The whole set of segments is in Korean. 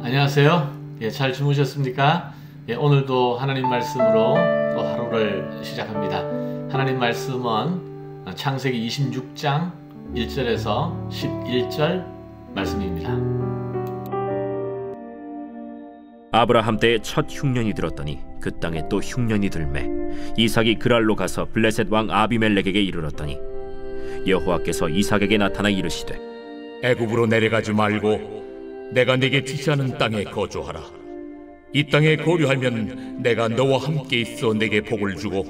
안녕하세요. 잘 주무셨습니까? 오늘도 하나님 말씀으로 또 하루를 시작합니다. 하나님 말씀은 창세기 26장 1절에서 11절 말씀입니다. 아브라함 때에 첫 흉년이 들었더니 그 땅에 또 흉년이 들매 이삭이 그랄로 가서 블레셋 왕 아비멜렉에게 이르렀더니 여호와께서 이삭에게 나타나 이르시되 애굽으로 내려가지 말고 내가 네게 지시하는 땅에 거주하라. 이 땅에 거류하면 내가 너와 함께 있어 네게 복을 주고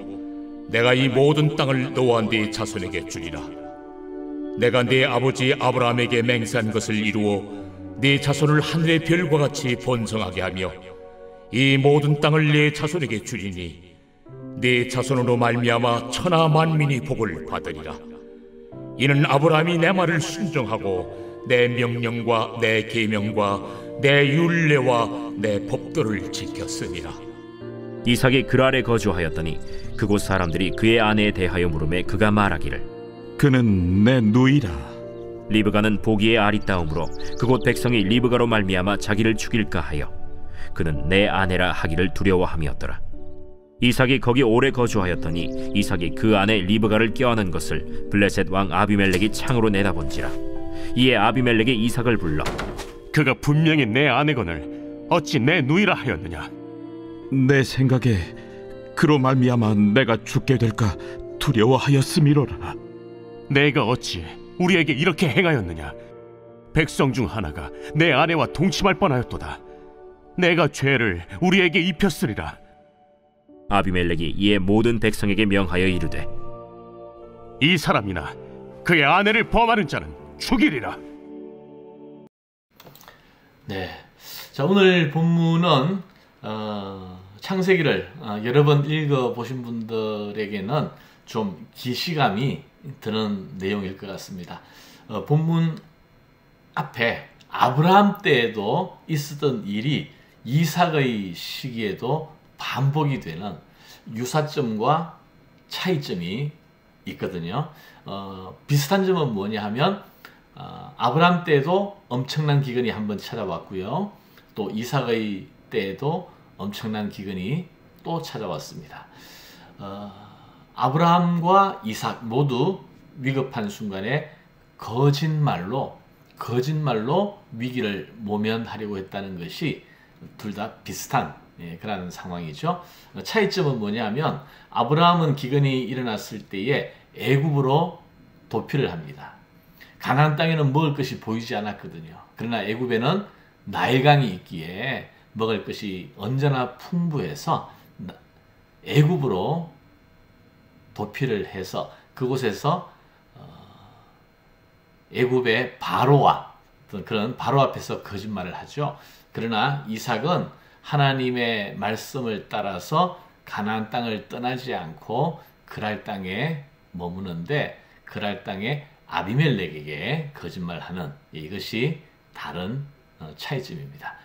내가 이 모든 땅을 너와 네 자손에게 주리라. 내가 네 아버지 아브라함에게 맹세한 것을 이루어 네 자손을 하늘의 별과 같이 번성하게 하며 이 모든 땅을 네 자손에게 주리니 네 자손으로 말미암아 천하 만민이 복을 받으리라. 이는 아브라함이 내 말을 순종하고 내 명령과 내 계명과 내 율례와 내 법도를 지켰으니라. 이삭이 그랄에 거주하였더니 그곳 사람들이 그의 아내에 대하여 물으매 그가 말하기를 그는 내 누이라. 리브가는 보기에 아리따움으로 그곳 백성이 리브가로 말미암아 자기를 죽일까 하여 그는 내 아내라 하기를 두려워함이었더라. 이삭이 거기 오래 거주하였더니 이삭이 그 아내 리브가를 껴안은 것을 블레셋 왕 아비멜렉이 창으로 내다본지라. 이에 아비멜렉이 이삭을 불러 그가 분명히 내 아내거늘 어찌 내 누이라 하였느냐? 내 생각에 그로 말미암아 내가 죽게 될까 두려워하였음이로라. 내가 어찌 우리에게 이렇게 행하였느냐? 백성 중 하나가 내 아내와 동침할 뻔하였도다. 내가 죄를 우리에게 입혔으리라. 아비멜렉이 이에 모든 백성에게 명하여 이르되 이 사람이나 그의 아내를 범하는 자는 죽이리라. 네, 자 오늘 본문은 창세기를 여러 번 읽어보신 분들에게는 좀 기시감이 드는 내용일 것 같습니다. 본문 앞에 아브라함 때에도 있었던 일이 이삭의 시기에도 반복이 되는 유사점과 차이점이 있거든요. 비슷한 점은 뭐냐 하면 아브라함 때에도 엄청난 기근이 한번 찾아왔고요. 또 이삭의 때에도 엄청난 기근이 또 찾아왔습니다. 아브라함과 이삭 모두 위급한 순간에 거짓말로 위기를 모면하려고 했다는 것이 둘 다 비슷한 그런 상황이죠. 차이점은 뭐냐면 아브라함은 기근이 일어났을 때에 애굽으로 도피를 합니다. 가나안 땅에는 먹을 것이 보이지 않았거든요. 그러나 애굽에는 나일강이 있기에 먹을 것이 언제나 풍부해서 애굽으로 도피를 해서 그곳에서 애굽의 바로와 그런 바로 앞에서 거짓말을 하죠. 그러나 이삭은 하나님의 말씀을 따라서 가나안 땅을 떠나지 않고 그랄 땅에 머무는데 그랄 땅에 아비멜렉에게 거짓말하는 이것이 다른 차이점입니다.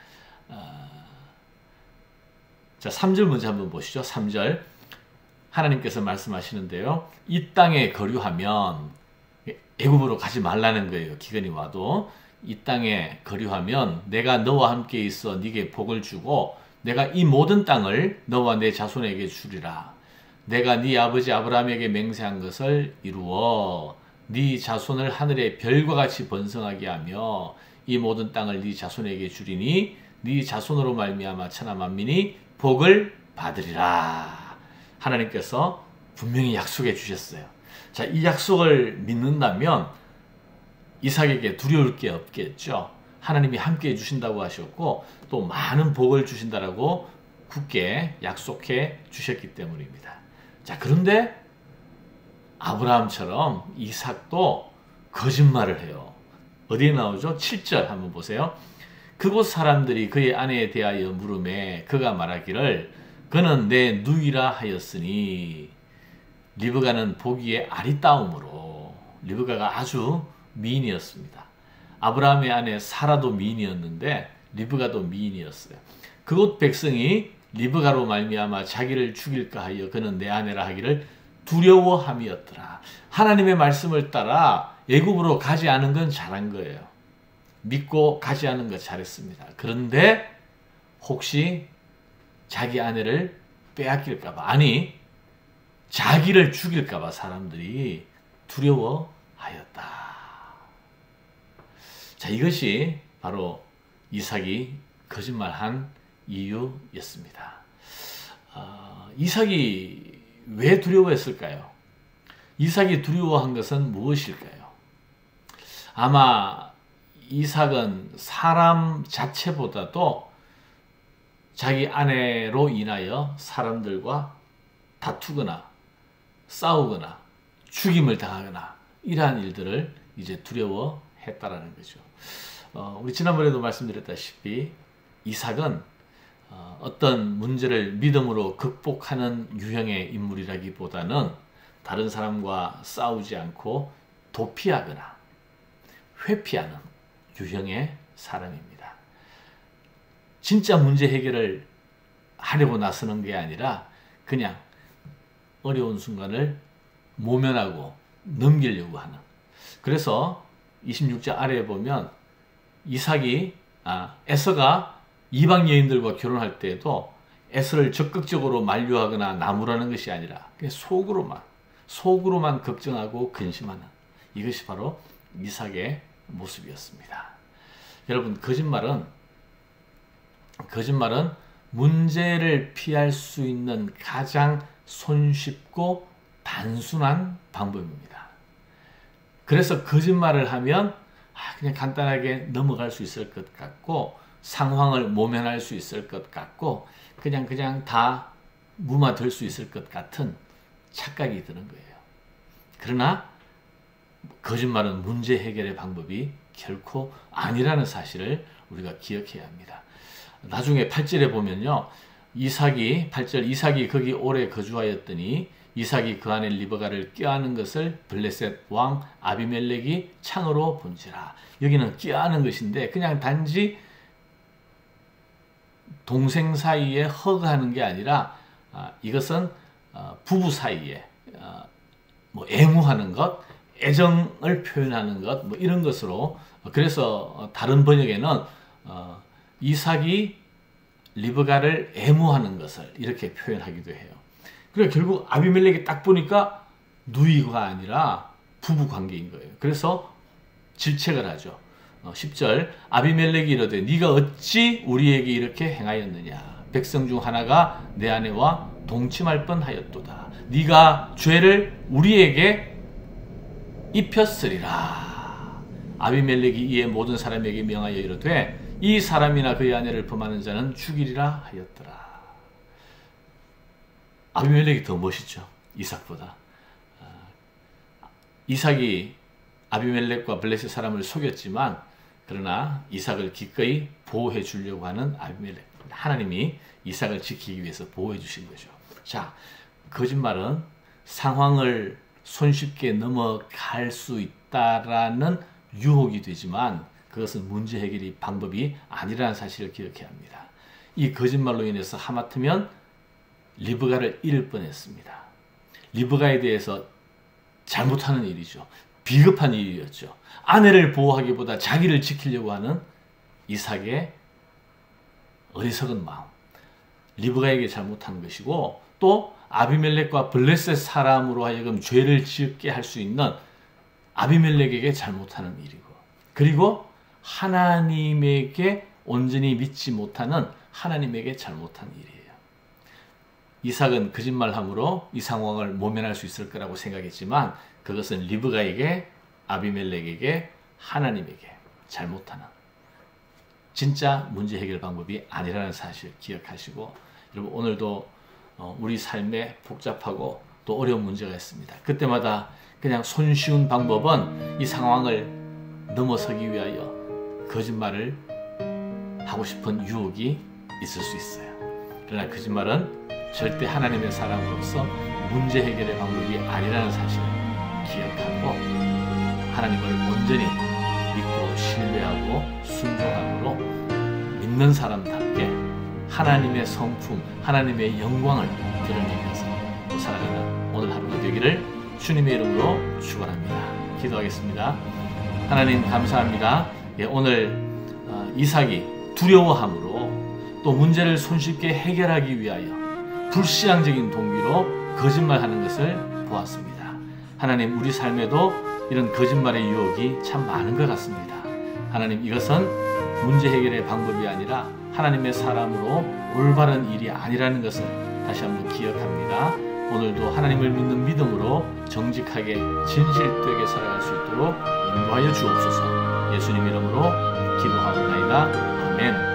자, 3절 먼저 한번 보시죠. 3절 하나님께서 말씀하시는데요. 이 땅에 거류하면 애굽으로 가지 말라는 거예요. 기근이 와도 이 땅에 거류하면 내가 너와 함께 있어 네게 복을 주고 내가 이 모든 땅을 너와 내 자손에게 주리라. 내가 네 아버지 아브라함에게 맹세한 것을 이루어 네 자손을 하늘의 별과 같이 번성하게 하며 이 모든 땅을 네 자손에게 주리니 네 자손으로 말미암아 천하 만민이 복을 받으리라. 하나님께서 분명히 약속해 주셨어요. 자, 이 약속을 믿는다면 이삭에게 두려울 게 없겠죠. 하나님이 함께 해주신다고 하셨고 또 많은 복을 주신다라고 굳게 약속해 주셨기 때문입니다. 자, 그런데 아브라함처럼 이삭도 거짓말을 해요. 어디에 나오죠? 7절 한번 보세요. 그곳 사람들이 그의 아내에 대하여 물으매 그가 말하기를 그는 내 누이라 하였으니 리브가는 보기에 아리따움으로 리브가가 아주 미인이었습니다. 아브라함의 아내 사라도 미인이었는데 리브가도 미인이었어요. 그곳 백성이 리브가로 말미암아 자기를 죽일까 하여 그는 내 아내라 하기를 두려워함이었더라. 하나님의 말씀을 따라 애굽으로 가지 않은 건 잘한 거예요. 믿고 가지 않은 것 잘했습니다. 그런데 혹시 자기 아내를 빼앗길까봐, 아니 자기를 죽일까봐 사람들이 두려워하였다. 자, 이것이 바로 이삭이 거짓말한 이유였습니다. 이삭이 왜 두려워했을까요? 이삭이 두려워한 것은 무엇일까요? 아마 이삭은 사람 자체보다도 자기 아내로 인하여 사람들과 다투거나 싸우거나 죽임을 당하거나 이러한 일들을 이제 두려워했다라는 거죠. 우리 지난번에도 말씀드렸다시피 이삭은 어떤 문제를 믿음으로 극복하는 유형의 인물이라기보다는 다른 사람과 싸우지 않고 도피하거나 회피하는 유형의 사람입니다. 진짜 문제 해결을 하려고 나서는 게 아니라 그냥 어려운 순간을 모면하고 넘기려고 하는. 그래서 26절 아래에 보면 이삭이 에서가 이방 여인들과 결혼할 때에도 에서를 적극적으로 만류하거나 나무라는 것이 아니라 그냥 속으로만 걱정하고 근심하는, 이것이 바로 이삭의 모습이었습니다. 여러분, 거짓말은 문제를 피할 수 있는 가장 손쉽고 단순한 방법입니다. 그래서 거짓말을 하면 그냥 간단하게 넘어갈 수 있을 것 같고 상황을 모면할 수 있을 것 같고 그냥 다 무마될 수 있을 것 같은 착각이 드는 거예요. 그러나 거짓말은 문제 해결의 방법이 결코 아니라는 사실을 우리가 기억해야 합니다. 나중에 8절에 보면요. 이삭이 거기 오래 거주하였더니 이삭이 그 안에 리브가를 껴안은 것을 블레셋 왕 아비멜렉이 창으로 본지라. 여기는 껴안은 것인데 그냥 단지 동생 사이에 허그하는 게 아니라 이것은 부부 사이에 애무하는 것, 애정을 표현하는 것, 이런 것으로. 그래서 다른 번역에는 이삭이 리브가를 애무하는 것을 이렇게 표현하기도 해요. 그래 결국 아비멜렉이 딱 보니까 누이가 아니라 부부 관계인 거예요. 그래서 질책을 하죠. 10절 아비멜렉이 이르되 네가 어찌 우리에게 이렇게 행하였느냐. 백성 중 하나가 내 아내와 동침할 뻔하였도다. 네가 죄를 우리에게 입혔으리라. 아비멜렉이 이에 모든 사람에게 명하여 이르되 이 사람이나 그의 아내를 범하는 자는 죽이리라 하였더라. 아비멜렉이 더 멋있죠. 이삭보다. 이삭이 아비멜렉과 블레셋 사람을 속였지만 그러나 이삭을 기꺼이 보호해 주려고 하는 아비멜렉. 하나님이 이삭을 지키기 위해서 보호해 주신 거죠. 자, 거짓말은 상황을 손쉽게 넘어갈 수 있다라는 유혹이 되지만 그것은 문제 해결이 방법이 아니라는 사실을 기억해야 합니다. 이 거짓말로 인해서 하마터면 리브가를 잃을 뻔했습니다. 리브가에 대해서 잘못하는 일이죠. 비겁한 일이었죠. 아내를 보호하기보다 자기를 지키려고 하는 이삭의 어리석은 마음. 리브가에게 잘못한 것이고 또 아비멜렉과 블레셋 사람으로 하여금 죄를 짓게 할 수 있는 아비멜렉에게 잘못하는 일이고 그리고 하나님에게 온전히 믿지 못하는 하나님에게 잘못한 일이에요. 이삭은 거짓말함으로 이 상황을 모면할 수 있을 거라고 생각했지만 그것은 리브가에게 아비멜렉에게 하나님에게 잘못하는 진짜 문제 해결 방법이 아니라는 사실 기억하시고 여러분 오늘도 우리 삶에 복잡하고 또 어려운 문제가 있습니다. 그때마다 그냥 손쉬운 방법은 이 상황을 넘어서기 위하여 거짓말을 하고 싶은 유혹이 있을 수 있어요. 그러나 거짓말은 절대 하나님의 사람으로서 문제 해결의 방법이 아니라는 사실을 기억하고 하나님을 온전히 믿고 신뢰하고 순종함으로 믿는 사람답게 하나님의 성품, 하나님의 영광을 드러내면서 또 살아가는 오늘 하루가 되기를 주님의 이름으로 축원합니다. 기도하겠습니다. 하나님 감사합니다. 오늘 이삭이 두려워함으로 또 문제를 손쉽게 해결하기 위하여 불신앙적인 동기로 거짓말하는 것을 보았습니다. 하나님, 우리 삶에도 이런 거짓말의 유혹이 참 많은 것 같습니다. 하나님, 이것은 문제 해결의 방법이 아니라 하나님의 사람으로 올바른 일이 아니라는 것을 다시 한번 기억합니다. 오늘도 하나님을 믿는 믿음으로 정직하게 진실되게 살아갈 수 있도록 인도하여 주옵소서. 예수님 이름으로 기도하옵나이다. 아멘.